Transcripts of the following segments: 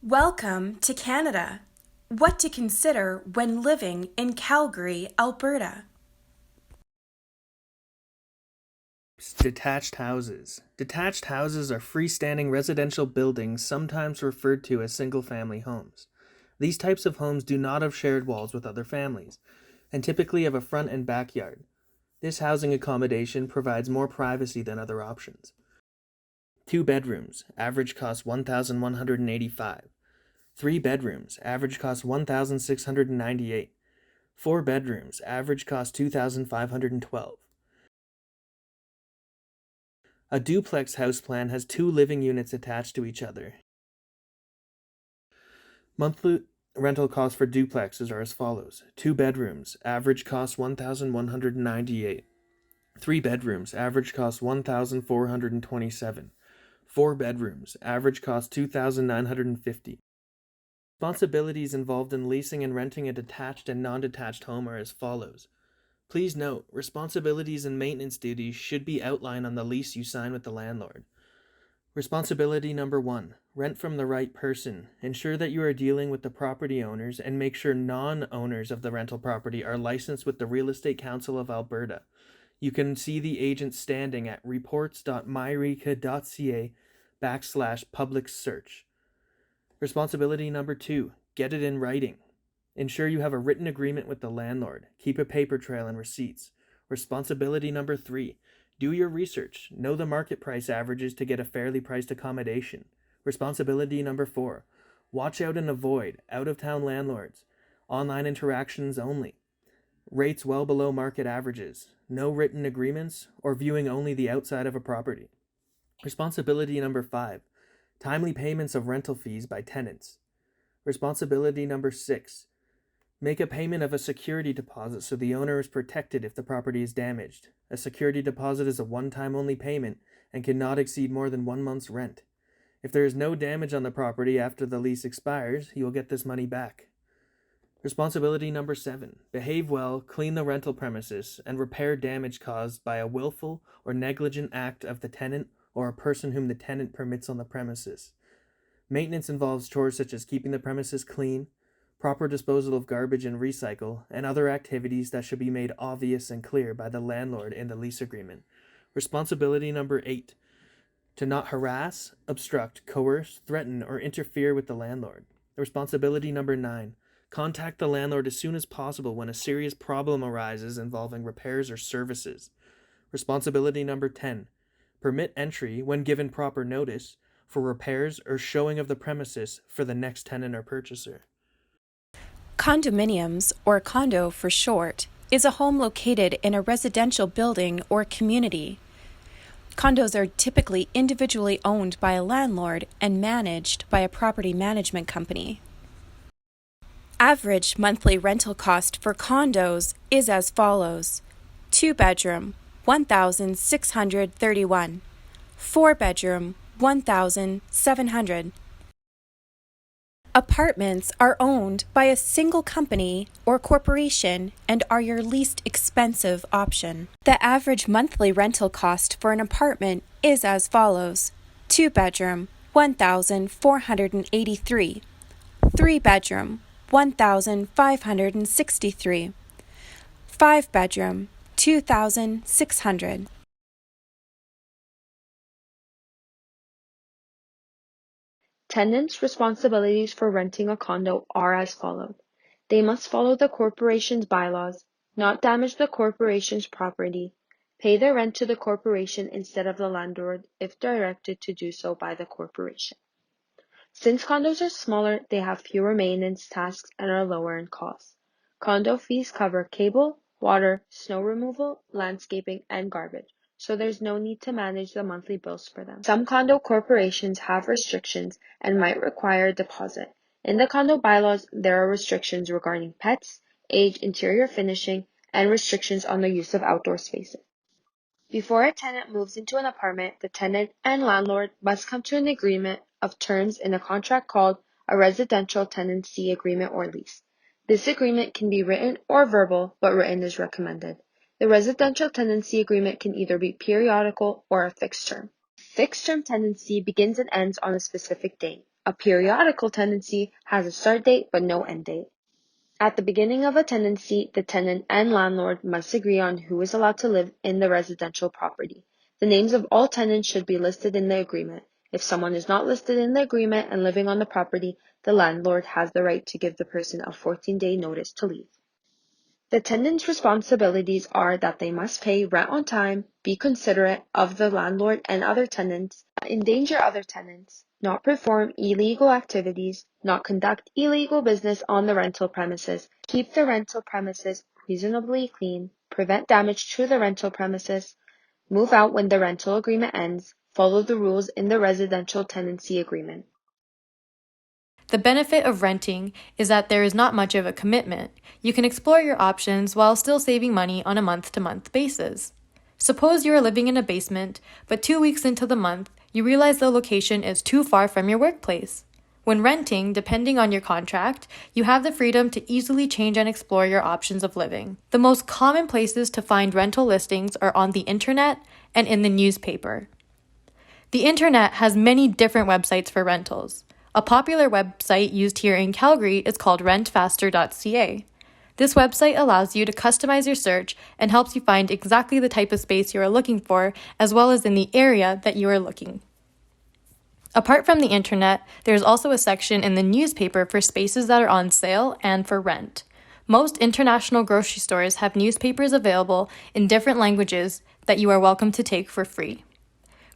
Welcome to Canada. What to consider when living in Calgary, Alberta. Detached houses. Detached houses are freestanding residential buildings sometimes referred to as single-family homes. These types of homes do not have shared walls with other families, and typically have a front and backyard. This housing accommodation provides more privacy than other options. 2 bedrooms, average cost $1,185. 3 bedrooms, average cost $1,698. 4 bedrooms, average cost $2,512. A duplex house plan has 2 living units attached to each other. Monthly rental costs for duplexes are as follows: 2 bedrooms, average cost $1,198. 3 bedrooms, average cost $1,427. 4 bedrooms, average cost $2,950. Responsibilities involved in leasing and renting a detached and non-detached home are as follows. Please note, responsibilities and maintenance duties should be outlined on the lease you sign with the landlord. Responsibility number 1. Rent from the right person. Ensure that you are dealing with the property owners and make sure non-owners of the rental property are licensed with the Real Estate Council of Alberta. You can see the agent standing at reports.myreca.ca/public search. Responsibility number 2. Get it in writing. Ensure you have a written agreement with the landlord. Keep a paper trail and receipts. Responsibility number 3. Do your research. Know the market price averages to get a fairly priced accommodation. Responsibility number 4. Watch out and avoid out-of-town landlords. Online interactions only. Rates well below market averages. No written agreements or viewing only the outside of a property. Responsibility number 5. Timely payments of rental fees by tenants. Responsibility number 6. Make a payment of a security deposit so the owner is protected if the property is damaged. A security deposit is a one-time only payment and cannot exceed more than 1 month's rent. If there is no damage on the property after the lease expires, you will get this money back. Responsibility number 7. Behave well, clean the rental premises, and repair damage caused by a willful or negligent act of the tenant or a person whom the tenant permits on the premises. Maintenance involves chores such as keeping the premises clean, proper disposal of garbage and recycle, and other activities that should be made obvious and clear by the landlord in the lease agreement. Responsibility number 8. To not harass, obstruct, coerce, threaten, or interfere with the landlord. Responsibility number 9. Contact the landlord as soon as possible when a serious problem arises involving repairs or services. Responsibility number 10. Permit entry, when given proper notice, for repairs or showing of the premises for the next tenant or purchaser. Condominiums, or condo for short, is a home located in a residential building or community. Condos are typically individually owned by a landlord and managed by a property management company. Average monthly rental cost for condos is as follows: 2 bedroom, $1,631. 4 bedroom, $1,700. Apartments are owned by a single company or corporation and are your least expensive option. The average monthly rental cost for an apartment is as follows: 2 bedroom, $1,483. 3 bedroom, $1,563. 5 bedroom, $2,600. Tenants' responsibilities for renting a condo are as follows. They must follow the corporation's bylaws, not damage the corporation's property, pay their rent to the corporation instead of the landlord if directed to do so by the corporation. Since condos are smaller, they have fewer maintenance tasks and are lower in cost. Condo fees cover cable, water, snow removal, landscaping, and garbage, so there's no need to manage the monthly bills for them. Some condo corporations have restrictions and might require a deposit. In the condo bylaws, there are restrictions regarding pets, age, interior finishing, and restrictions on the use of outdoor spaces. Before a tenant moves into an apartment, the tenant and landlord must come to an agreement of terms in a contract called a residential tenancy agreement or lease. This agreement can be written or verbal, but written is recommended. The residential tenancy agreement can either be periodical or a fixed term. Fixed term tenancy begins and ends on a specific date. A periodical tenancy has a start date but no end date. At the beginning of a tenancy, the tenant and landlord must agree on who is allowed to live in the residential property. The names of all tenants should be listed in the agreement. If someone is not listed in the agreement and living on the property, the landlord has the right to give the person a 14-day notice to leave. The tenant's responsibilities are that they must pay rent on time, be considerate of the landlord and other tenants, not endanger other tenants, not perform illegal activities, not conduct illegal business on the rental premises, keep the rental premises reasonably clean, prevent damage to the rental premises, move out when the rental agreement ends, follow the rules in the residential tenancy agreement. The benefit of renting is that there is not much of a commitment. You can explore your options while still saving money on a month-to-month basis. Suppose you are living in a basement, but 2 weeks into the month, you realize the location is too far from your workplace. When renting, depending on your contract, you have the freedom to easily change and explore your options of living. The most common places to find rental listings are on the internet and in the newspaper. The internet has many different websites for rentals. A popular website used here in Calgary is called rentfaster.ca. This website allows you to customize your search and helps you find exactly the type of space you are looking for, as well as in the area that you are looking. Apart from the internet, there is also a section in the newspaper for spaces that are on sale and for rent. Most international grocery stores have newspapers available in different languages that you are welcome to take for free.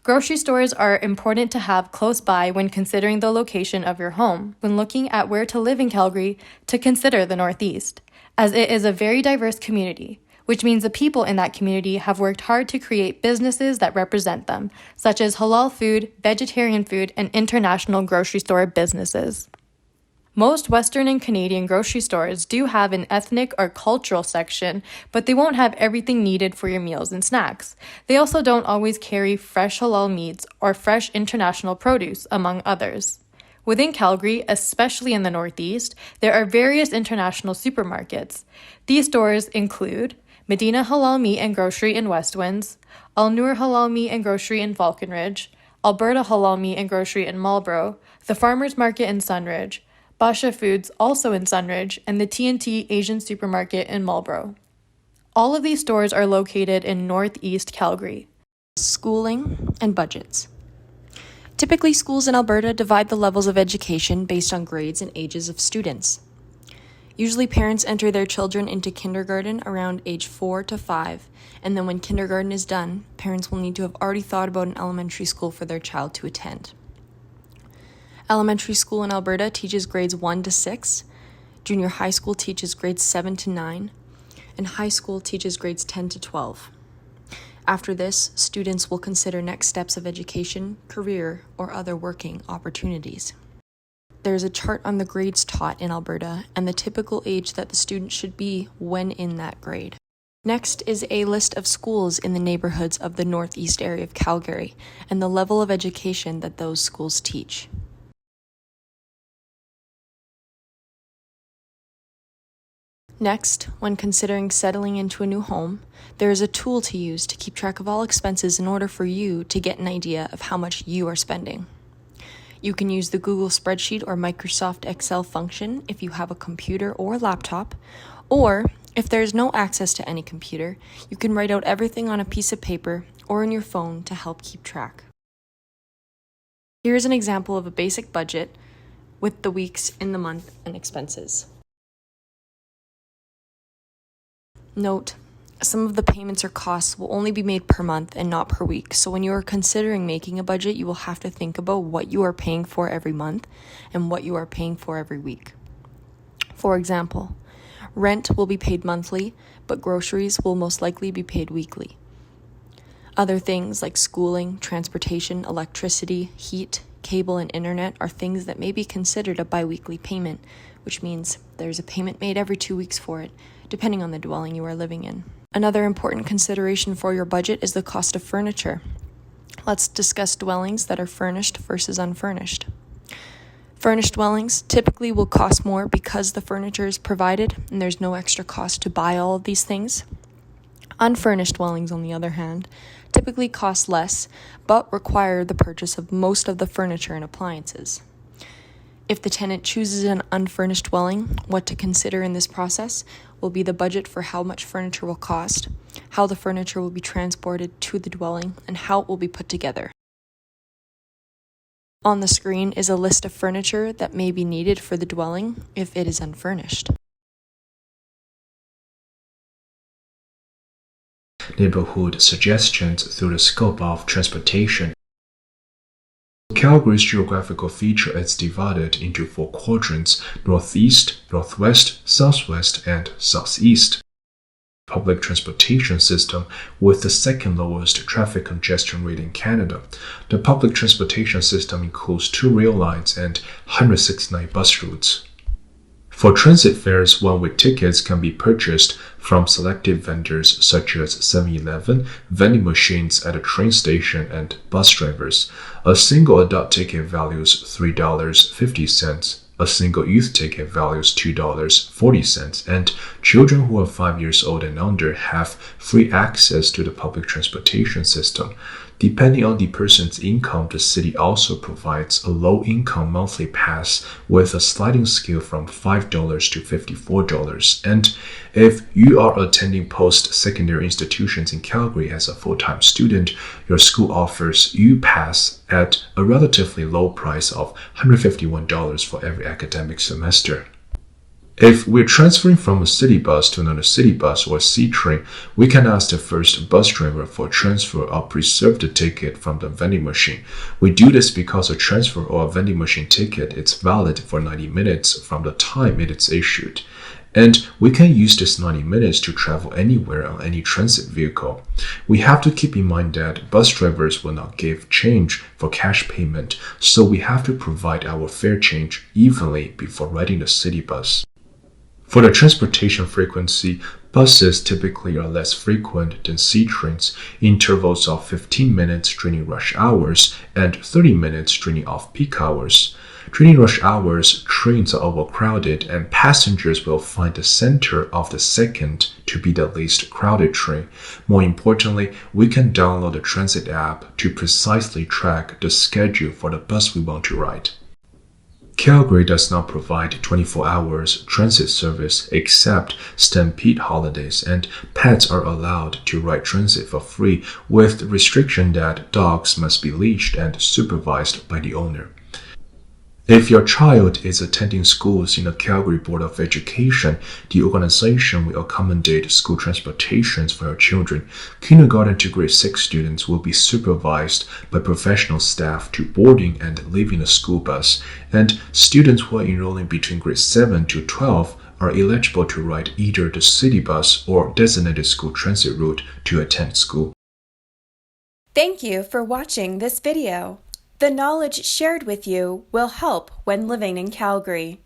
Grocery stores are important to have close by when considering the location of your home, when looking at where to live in Calgary, to consider the Northeast, as it is a very diverse community, which means the people in that community have worked hard to create businesses that represent them, such as halal food, vegetarian food, and international grocery store businesses. Most Western and Canadian grocery stores do have an ethnic or cultural section, but they won't have everything needed for your meals and snacks. They also don't always carry fresh halal meats or fresh international produce, among others. Within Calgary, especially in the Northeast, there are various international supermarkets. These stores include Medina Halal Meat and Grocery in Westwinds, Al Noor Halal Meat and Grocery in Falconridge, Alberta Halal Meat and Grocery in Marlborough, the Farmers Market in Sunridge, Basha Foods, also in Sunridge, and the T&T Asian Supermarket in Marlborough. All of these stores are located in Northeast Calgary. Schooling and budgets. Typically, schools in Alberta divide the levels of education based on grades and ages of students. Usually, parents enter their children into kindergarten around age 4 to 5, and then when kindergarten is done, parents will need to have already thought about an elementary school for their child to attend. Elementary school in Alberta teaches grades 1 to 6, junior high school teaches grades 7 to 9, and high school teaches grades 10 to 12. After this, students will consider next steps of education, career, or other working opportunities. There is a chart on the grades taught in Alberta and the typical age that the student should be when in that grade. Next is a list of schools in the neighborhoods of the northeast area of Calgary and the level of education that those schools teach. Next, when considering settling into a new home, there is a tool to use to keep track of all expenses in order for you to get an idea of how much you are spending. You can use the Google Spreadsheet or Microsoft Excel function if you have a computer or laptop, or if there is no access to any computer, you can write out everything on a piece of paper or in your phone to help keep track. Here is an example of a basic budget with the weeks in the month and expenses. Note, some of the payments or costs will only be made per month and not per week, so when you are considering making a budget, you will have to think about what you are paying for every month and what you are paying for every week. For example, rent will be paid monthly, but groceries will most likely be paid weekly. Other things like schooling, transportation, electricity, heat, cable, and internet are things that may be considered a bi-weekly payment, which means there's a payment made every 2 weeks for it, depending on the dwelling you are living in. Another important consideration for your budget is the cost of furniture. Let's discuss dwellings that are furnished versus unfurnished. Furnished dwellings typically will cost more because the furniture is provided and there's no extra cost to buy all of these things. Unfurnished dwellings, on the other hand, typically cost less but require the purchase of most of the furniture and appliances. If the tenant chooses an unfurnished dwelling, what to consider in this process will be the budget for how much furniture will cost, how the furniture will be transported to the dwelling, and how it will be put together. On the screen is a list of furniture that may be needed for the dwelling if it is unfurnished. Neighborhood suggestions through the scope of transportation. Calgary's geographical feature is divided into 4 quadrants: northeast, northwest, southwest, and southeast. Public transportation system with the second lowest traffic congestion rate in Canada. The public transportation system includes 2 rail lines and 169 bus routes. For transit fares, one-way tickets can be purchased from selected vendors such as 7-Eleven, vending machines at a train station, and bus drivers. A single adult ticket values $3.50. A single youth ticket values $2.40, and children who are 5 years old and under have free access to the public transportation system. Depending on the person's income, the city also provides a low-income monthly pass with a sliding scale from $5 to $54. And if you are attending post-secondary institutions in Calgary as a full-time student, your school offers U-Pass at a relatively low price of $151 for every academic semester. If we're transferring from a city bus to another city bus or C-train, we can ask the first bus driver for a transfer or preserve the ticket from the vending machine. We do this because a transfer or a vending machine ticket is valid for 90 minutes from the time it is issued. And we can use this 90 minutes to travel anywhere on any transit vehicle. We have to keep in mind that bus drivers will not give change for cash payment, so we have to provide our fare change evenly before riding the city bus. For the transportation frequency, buses typically are less frequent than C-trains, intervals of 15 minutes during rush hours and 30 minutes during off-peak hours. During rush hours, trains are overcrowded and passengers will find the center of the second to be the least crowded train. More importantly, we can download the transit app to precisely track the schedule for the bus we want to ride. Calgary does not provide 24 hours transit service except Stampede holidays, and pets are allowed to ride transit for free with the restriction that dogs must be leashed and supervised by the owner. If your child is attending schools in the Calgary Board of Education, the organization will accommodate school transportations for your children. Kindergarten to grade 6 students will be supervised by professional staff to boarding and leaving the school bus, and students who are enrolling between grade 7 to 12 are eligible to ride either the city bus or designated school transit route to attend school. Thank you for watching this video. The knowledge shared with you will help when living in Calgary.